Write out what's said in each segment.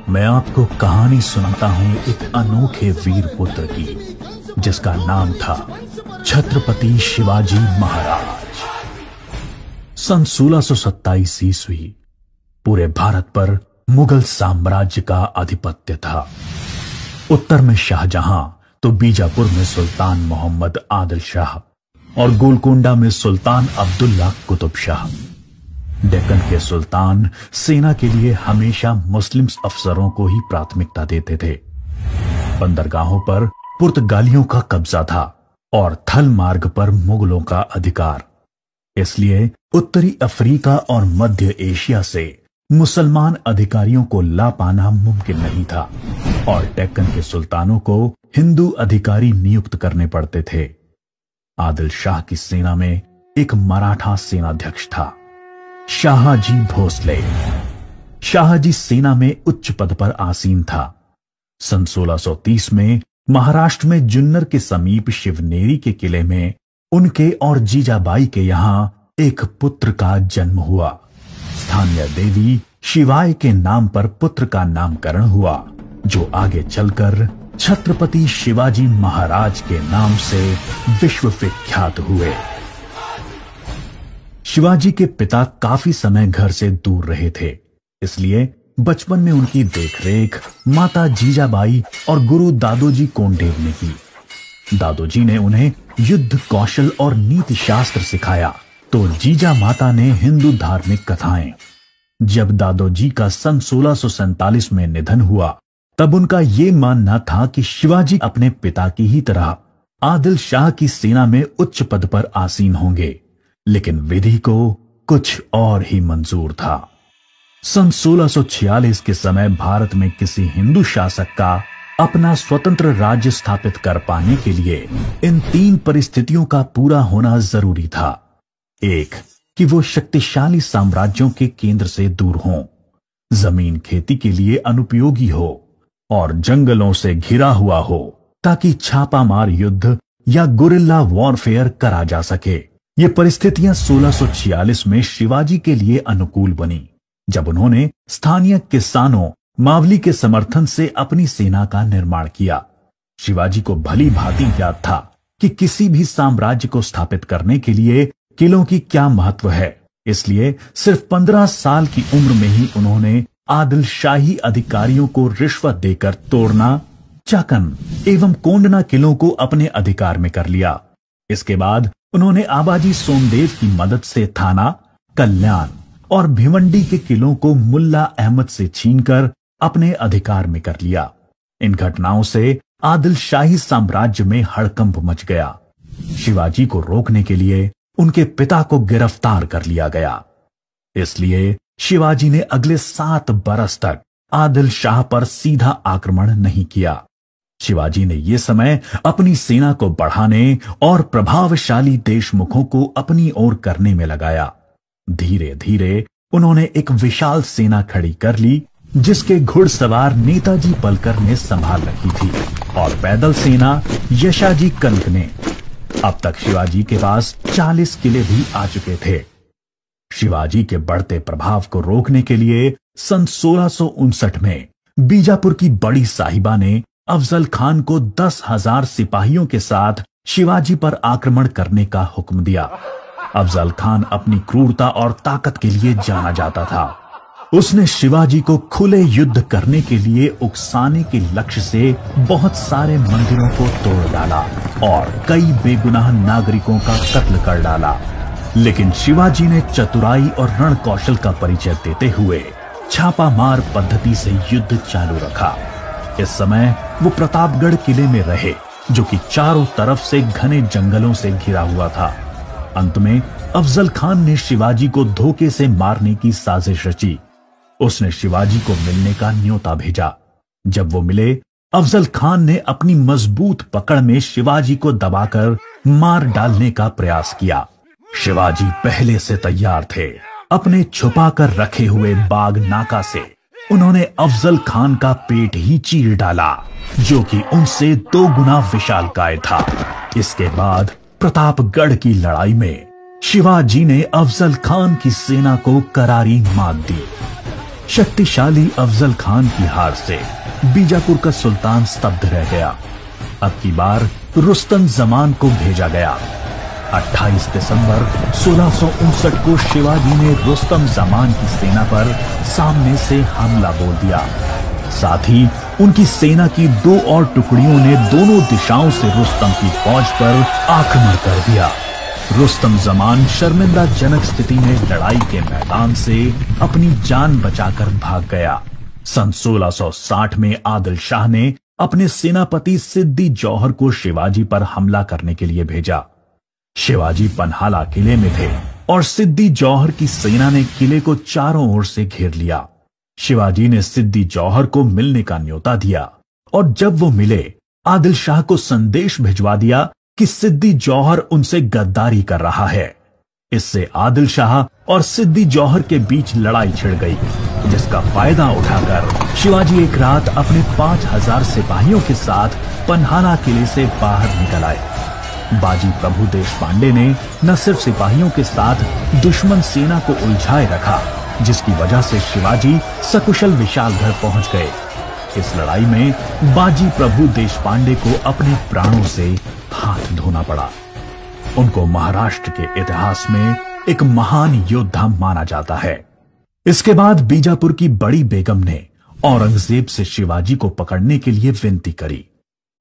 मैं आपको कहानी सुनाता हूं एक अनोखे वीर पुत्र की, जिसका नाम था छत्रपति शिवाजी महाराज। सन 1627 ईस्वी पूरे भारत पर मुगल साम्राज्य का आधिपत्य था। उत्तर में शाहजहां तो बीजापुर में सुल्तान मोहम्मद आदिल शाह और गोलकोंडा में सुल्तान अब्दुल्ला कुतुब शाह। डेक्कन के सुल्तान सेना के लिए हमेशा मुस्लिम अफसरों को ही प्राथमिकता देते थे। बंदरगाहों पर पुर्तगालियों का कब्जा था और थल मार्ग पर मुगलों का अधिकार। इसलिए उत्तरी अफ्रीका और मध्य एशिया से मुसलमान अधिकारियों को ला पाना मुमकिन नहीं था और डेक्कन के सुल्तानों को हिंदू अधिकारी नियुक्त करने पड़ते थे। आदिल शाह की सेना में एक मराठा सेनाध्यक्ष था, शाहजी भोसले। शाहजी सेना में उच्च पद पर आसीन था। सन 1630 में महाराष्ट्र में जुन्नर के समीप शिवनेरी के किले में उनके और जीजाबाई के यहां एक पुत्र का जन्म हुआ। स्थानीय देवी शिवाय के नाम पर पुत्र का नामकरण हुआ, जो आगे चलकर छत्रपति शिवाजी महाराज के नाम से विश्व विख्यात हुए। शिवाजी के पिता काफी समय घर से दूर रहे थे, इसलिए बचपन में उनकी देखरेख माता जीजाबाई और गुरु दादोजी कोंडेव ने की। दादोजी ने उन्हें युद्ध कौशल और नीति शास्त्र सिखाया, तो जीजा माता ने हिंदू धार्मिक कथाएं। जब दादोजी का सन 1647 में निधन हुआ, तब उनका ये मानना था कि शिवाजी अपने पिता की ही तरह आदिल शाह की सेना में उच्च पद पर आसीन होंगे, लेकिन विधि को कुछ और ही मंजूर था। सन 1646 के समय भारत में किसी हिंदू शासक का अपना स्वतंत्र राज्य स्थापित कर पाने के लिए इन तीन परिस्थितियों का पूरा होना जरूरी था। एक, कि वो शक्तिशाली साम्राज्यों के केंद्र से दूर हों, जमीन खेती के लिए अनुपयोगी हो और जंगलों से घिरा हुआ हो, ताकि छापामार युद्ध या गुरिल्ला वॉरफेयर करा जा सके। ये परिस्थितियां 1646 में शिवाजी के लिए अनुकूल बनी, जब उन्होंने स्थानीय किसानों मावली के समर्थन से अपनी सेना का निर्माण किया। शिवाजी को भली भांति याद था कि किसी भी साम्राज्य को स्थापित करने के लिए किलों की क्या महत्व है, इसलिए सिर्फ 15 साल की उम्र में ही उन्होंने आदिल शाही अधिकारियों को रिश्वत देकर तोड़ना, चाकन एवं कोंडना किलों को अपने अधिकार में कर लिया। इसके बाद उन्होंने आबाजी सोमदेव की मदद से थाना, कल्याण और भिवंडी के किलों को मुल्ला अहमद से छीनकर अपने अधिकार में कर लिया। इन घटनाओं से आदिल शाही साम्राज्य में हड़कंप मच गया। शिवाजी को रोकने के लिए उनके पिता को गिरफ्तार कर लिया गया। इसलिए शिवाजी ने अगले 7 बरस तक आदिल शाह पर सीधा आक्रमण नहीं किया। शिवाजी ने यह समय अपनी सेना को बढ़ाने और प्रभावशाली देशमुखों को अपनी ओर करने में लगाया। धीरे धीरे उन्होंने एक विशाल सेना खड़ी कर ली, जिसके घुड़सवार नेताजी पलकर ने संभाल रखी थी और पैदल सेना यशाजी कनक ने। अब तक शिवाजी के पास 40 किले भी आ चुके थे। शिवाजी के बढ़ते प्रभाव को रोकने के लिए सन 1659 में बीजापुर की बड़ी साहिबा ने अफजल खान को 10,000 सिपाहियों के साथ शिवाजी पर आक्रमण करने का हुक्म दिया। अफजल खान अपनी क्रूरता और ताकत के लिए जाना जाता था। उसने शिवाजी को खुले युद्ध करने के लिए उकसाने के लक्ष्य से बहुत सारे मंदिरों को तोड़ डाला और कई बेगुनाह नागरिकों का कत्ल कर डाला। लेकिन शिवाजी ने चतुराई और रण कौशल का परिचय देते हुए छापामार पद्धति से युद्ध चालू रखा। इस समय वो प्रतापगढ़ किले में रहे, जो कि चारों तरफ से घने जंगलों से घिरा हुआ था। अंत में अफजल खान ने शिवाजी को धोखे से मारने की साजिश रची। उसने शिवाजी को मिलने का न्योता भेजा। जब वो मिले, अफजल खान ने अपनी मजबूत पकड़ में शिवाजी को दबाकर मार डालने का प्रयास किया। शिवाजी पहले से तैयार थे। अपने छुपाकर रखे हुए बाग नाका से उन्होंने अफजल खान का पेट ही चीर डाला, जो कि उनसे 2 गुना विशालकाय था। इसके बाद प्रतापगढ़ की लड़ाई में शिवाजी ने अफजल खान की सेना को करारी मात दी। शक्तिशाली अफजल खान की हार से बीजापुर का सुल्तान स्तब्ध रह गया। अब की बार रुस्तम जमान को भेजा गया। 28 दिसंबर 1659 को शिवाजी ने रुस्तम जमान की सेना पर सामने से हमला बोल दिया। साथ ही उनकी सेना की 2 और टुकड़ियों ने दोनों दिशाओं से रुस्तम की फौज पर आक्रमण कर दिया। रुस्तम जमान शर्मिंदाजनक स्थिति में लड़ाई के मैदान से अपनी जान बचाकर भाग गया। सन 1660 में आदिल शाह ने अपने सेनापति सिद्दी जौहर को शिवाजी पर हमला करने के लिए भेजा। शिवाजी पन्हाला किले में थे और सिद्दी जौहर की सेना ने किले को चारों ओर से घेर लिया। शिवाजी ने सिद्दी जौहर को मिलने का न्योता दिया और जब वो मिले आदिल शाह को संदेश भिजवा दिया कि सिद्दी जौहर उनसे गद्दारी कर रहा है। इससे आदिल शाह और सिद्दी जौहर के बीच लड़ाई छिड़ गई, जिसका फायदा उठाकर शिवाजी एक रात अपने 5000 सिपाहियों के साथ पन्हाला किले से बाहर निकल आए। बाजी प्रभु देशपांडे ने न सिर्फ सिपाहियों के साथ दुश्मन सेना को उलझाए रखा, जिसकी वजह से शिवाजी सकुशल विशालगढ़ पहुंच गए। इस लड़ाई में बाजी प्रभु देशपांडे को अपने प्राणों से हाथ धोना पड़ा। उनको महाराष्ट्र के इतिहास में एक महान योद्धा माना जाता है। इसके बाद बीजापुर की बड़ी बेगम ने औरंगजेब से शिवाजी को पकड़ने के लिए विनती करी।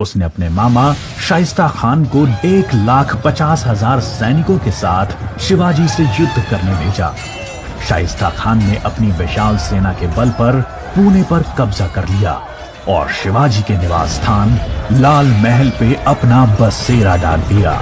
उसने अपने मामा शाइस्ता खान को 1,50,000 सैनिकों के साथ शिवाजी से युद्ध करने भेजा। शाइस्ता खान ने अपनी विशाल सेना के बल पर पुणे पर कब्जा कर लिया और शिवाजी के निवास स्थान लाल महल पे अपना बसेरा डाल दिया।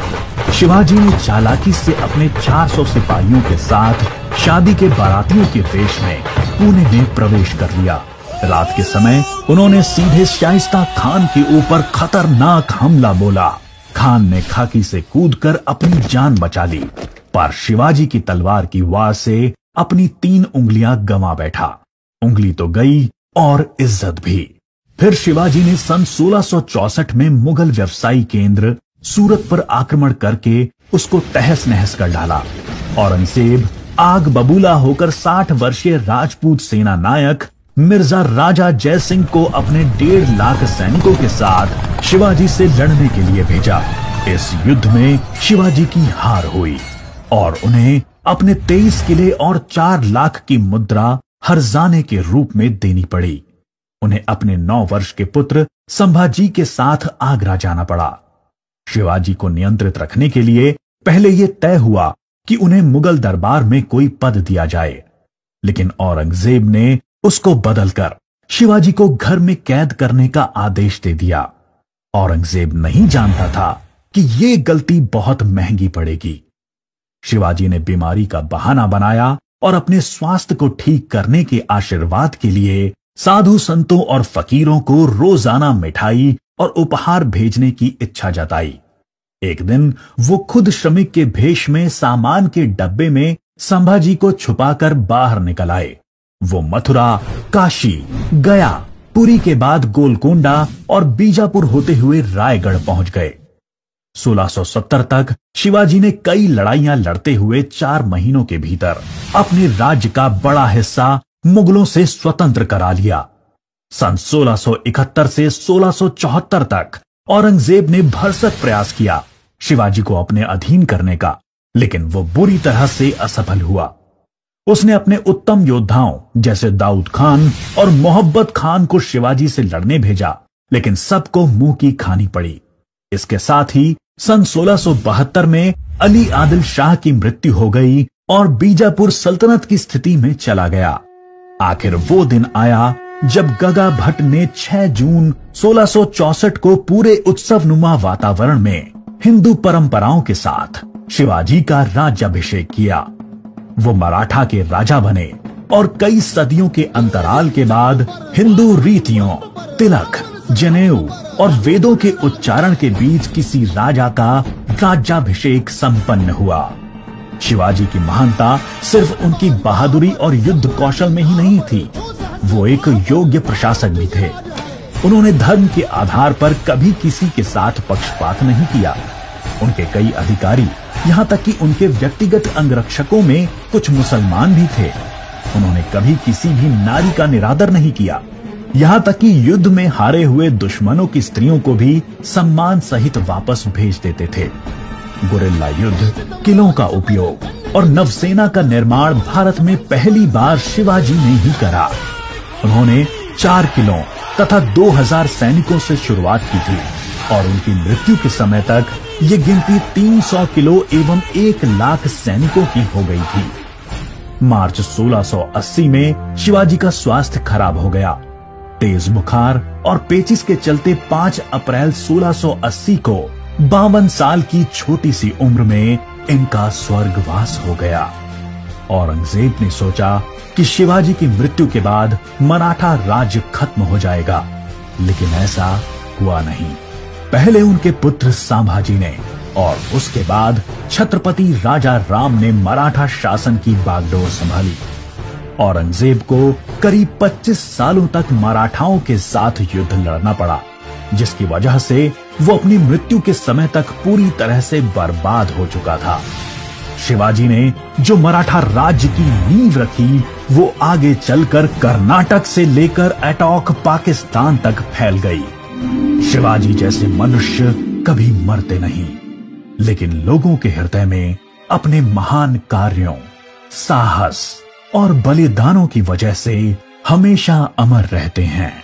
शिवाजी ने चालाकी से अपने 400 सिपाहियों के साथ शादी के बारातियों के वेश में पुणे में प्रवेश कर लिया। रात के समय उन्होंने सीधे शाइस्ता खान के ऊपर खतरनाक हमला बोला। खान ने खाकी से कूदकर अपनी जान बचा ली, पर शिवाजी की तलवार की वार से अपनी 3 उंगलियां गंवा बैठा। उंगली तो गई और इज्जत भी। फिर शिवाजी ने सन 1664 में मुगल व्यवसायी केंद्र सूरत पर आक्रमण करके उसको तहस नहस कर डाला। औरंगजेब आग बबूला होकर 60 वर्षीय राजपूत सेना नायक मिर्जा राजा जय सिंह को अपने 1.5 लाख सैनिकों के साथ शिवाजी से लड़ने के लिए भेजा। इस युद्ध में शिवाजी की हार हुई और उन्हें अपने 23 किले और 4 लाख की मुद्रा हर्जाने के रूप में देनी पड़ी। उन्हें अपने 9 वर्ष के पुत्र संभाजी के साथ आगरा जाना पड़ा। शिवाजी को नियंत्रित रखने के लिए पहले यह तय हुआ कि उन्हें मुगल दरबार में कोई पद दिया जाए, लेकिन औरंगजेब ने उसको बदलकर शिवाजी को घर में कैद करने का आदेश दे दिया। औरंगजेब नहीं जानता था कि यह गलती बहुत महंगी पड़ेगी। शिवाजी ने बीमारी का बहाना बनाया और अपने स्वास्थ्य को ठीक करने के आशीर्वाद के लिए साधु संतों और फकीरों को रोजाना मिठाई और उपहार भेजने की इच्छा जताई। एक दिन वो खुद श्रमिक के भेष में सामान के डब्बे में संभाजी को छुपाकर बाहर निकल आए। वो मथुरा, काशी, गया, पुरी के बाद गोलकोंडा और बीजापुर होते हुए रायगढ़ पहुंच गए। 1670 तक शिवाजी ने कई लड़ाइयां लड़ते हुए 4 महीनों के भीतर अपने राज्य का बड़ा हिस्सा मुगलों से स्वतंत्र करा लिया। सन 1671 से 1674 तक औरंगजेब ने भरसक प्रयास किया शिवाजी को अपने अधीन करने का, लेकिन वो बुरी तरह से असफल हुआ। उसने अपने उत्तम योद्धाओं जैसे दाऊद खान और मोहब्बत खान को शिवाजी से लड़ने भेजा, लेकिन सबको मुंह की खानी पड़ी। इसके साथ ही सन 1672 में अली आदिल शाह की मृत्यु हो गई और बीजापुर सल्तनत की स्थिति में चला गया। आखिर वो दिन आया जब गगा भट्ट ने 6 जून 1664 को पूरे उत्सवनुमा वातावरण में हिंदू परंपराओं के साथ शिवाजी का राज्याभिषेक किया। वो मराठा के राजा बने और कई सदियों के अंतराल के बाद हिंदू रीतियों, तिलक, जनेऊ और वेदों के उच्चारण के बीच किसी राजा का राज्याभिषेक संपन्न हुआ। शिवाजी की महानता सिर्फ उनकी बहादुरी और युद्ध कौशल में ही नहीं थी, वो एक योग्य प्रशासक भी थे। उन्होंने धर्म के आधार पर कभी किसी के साथ पक्षपात नहीं किया। उनके कई अधिकारी, यहां तक कि उनके व्यक्तिगत अंगरक्षकों में कुछ मुसलमान भी थे। उन्होंने कभी किसी भी नारी का निरादर नहीं किया। यहाँ तक कि युद्ध में हारे हुए दुश्मनों की स्त्रियों को भी सम्मान सहित वापस भेज देते थे। गुरिल्ला युद्ध, किलों का उपयोग और नवसेना का निर्माण भारत में पहली बार शिवाजी ने ही करा। उन्होंने 4 किलों तथा 2000 सैनिकों से शुरुआत की थी और उनकी मृत्यु के समय तक ये गिनती 300 किलो एवं 1 लाख सैनिकों की हो गई थी। मार्च 1680 में शिवाजी का स्वास्थ्य खराब हो गया। तेज बुखार और पेचिस के चलते 5 अप्रैल 1680 को 52 साल की छोटी सी उम्र में इनका स्वर्गवास हो गया। औरंगजेब ने सोचा कि शिवाजी की मृत्यु के बाद मराठा राज्य खत्म हो जाएगा, लेकिन ऐसा हुआ नहीं। पहले उनके पुत्र संभाजी ने और उसके बाद छत्रपति राजा राम ने मराठा शासन की बागडोर संभाली। औरंगजेब को करीब 25 सालों तक मराठाओं के साथ युद्ध लड़ना पड़ा, जिसकी वजह से वो अपनी मृत्यु के समय तक पूरी तरह से बर्बाद हो चुका था। शिवाजी ने जो मराठा राज्य की नींव रखी, वो आगे चलकर कर्नाटक से लेकर अटॉक पाकिस्तान तक फैल गई। शिवाजी जैसे मनुष्य कभी मरते नहीं, लेकिन लोगों के हृदय में अपने महान कार्यों, साहस और बलिदानों की वजह से हमेशा अमर रहते हैं।